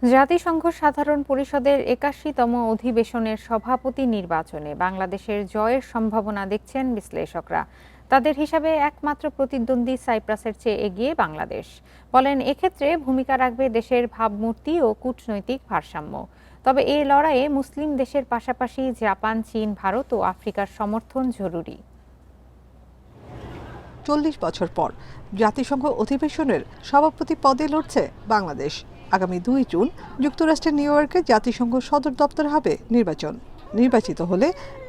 জাতিসংঘ সাধারণ পরিষদের ৮১তম অধিবেশনের সভাপতি নির্বাচনে বাংলাদেশের জয়ের সম্ভাবনা দেখছেন বিশ্লেষকরা। তাদের হিসাবে একমাত্র প্রতিদ্বন্দ্বী সাইপ্রাসের চেয়ে এগিয়ে বাংলাদেশ। বলেন, এক্ষেত্রে ভূমিকা রাখবে দেশের ভাবমূর্তি ও কূটনৈতিক ভারসাম্য। তবে এই লড়াইয়ে মুসলিম দেশের পাশাপাশি জাপান, চীন, ভারত ও আফ্রিকার সমর্থন জরুরি। ৪০ বছর পর জাতিসংঘ অধিবেশনের সভাপতি পদে লড়ছে বাংলাদেশ। আগামী ২ জুন যুক্তরাষ্ট্রের নিউ ইয়র্কে জাতিসংঘ সদর দপ্তরে হবে নির্বাচন। নির্বাচিত হলে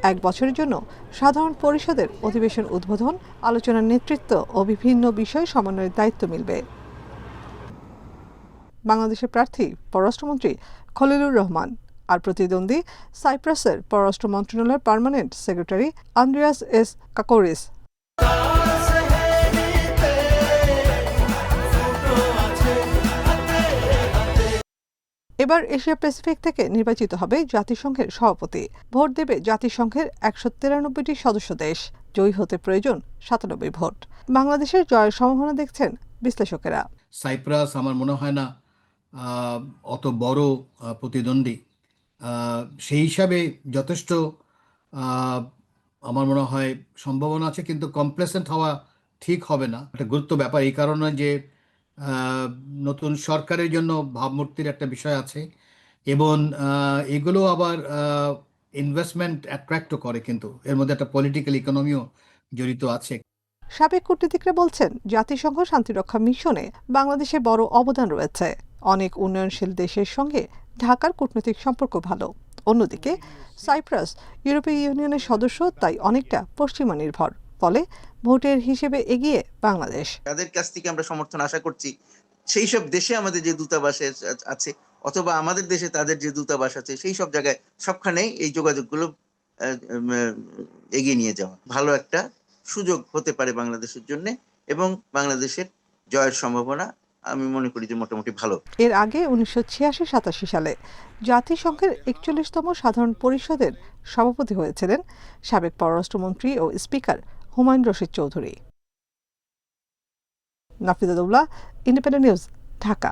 ১ বছরের জন্য সাধারণ পরিষদের অধিবেশন উদ্বোধন, আলোচনার নেতৃত্ব ও বিভিন্ন বিষয় সমন্বয়ের দায়িত্ব মিলবে। বাংলাদেশের প্রার্থী পররাষ্ট্রমন্ত্রী খলিলুর রহমান, আর প্রতিদ্বন্দ্বী সাইপ্রাসের পররাষ্ট্র মন্ত্রণালয়ের পার্মানেন্ট সেক্রেটারি আন্দ্রেয়াস এস কাকোরিস। এবার এশিয়া প্যাসিফিক থেকে নির্বাচিত হবে জাতিসংঘের সভাপতি। ভোট দেবে জাতিসংঘের ১৯৩টি সদস্য দেশ। জয়ী হতে প্রয়োজন ৯৭ ভোট। বাংলাদেশের জয়ের সম্ভাবনা দেখছেন বিশ্লেষকেরা। সাইপ্রাস আমার মনে হয় না অত বড় প্রতিদ্বন্দ্বী, সেই হিসাবে যথেষ্ট আমার মনে হয় সম্ভাবনা আছে, কিন্তু কমপ্লেসেন্ট হওয়া ঠিক হবে না। একটা গুরুত্ব ব্যাপার এই কারণে যে নতুন সরকারের জন্য ভাবমূর্তির একটা বিষয় আছে, এবং এগুলো আবার ইনভেস্টমেন্ট অ্যাট্রাক্টও করে, কিন্তু এর মধ্যে একটা পলিটিক্যাল ইকোনমিও জড়িত আছে। সাবেক কূটনীতিকরা বলছেন, জাতিসংঘ শান্তিরক্ষা মিশনে বাংলাদেশের বড় অবদান রয়েছে। অনেক উন্নয়নশীল দেশের সঙ্গে ঢাকার কূটনৈতিক সম্পর্ক ভালো। অন্যদিকে সাইপ্রাস ইউরোপীয় ইউনিয়নের সদস্য, তাই অনেকটা পশ্চিমা নির্ভর। ফলে ভোটের হিসেবে এগিয়ে বাংলাদেশ। তাদের কাছ থেকে আমরা সমর্থন আশা করছি। সেই সব দেশে আমাদের যে দূতাবাস আছে, অথবা আমাদের দেশে তাদের যে দূতাবাস আছে, সেই সব জায়গায় সবখানেই এই যোগাযোগগুলো এগিয়ে নিয়ে যাওয়া ভালো একটা সুযোগ হতে পারে বাংলাদেশের জন্য, এবং বাংলাদেশের জয়ের সম্ভাবনা আমি মনে করি যে মোটামুটি ভালো। এর আগে ১৯৮৬-৮৭ সালে জাতিসংঘের ৪১তম সাধারণ পরিষদের সভাপতি হয়েছিলেন সাবেক পররাষ্ট্রমন্ত্রী ও speaker Humayun Rashid Chowdhury. Nafida Daula, independent news, Dhaka.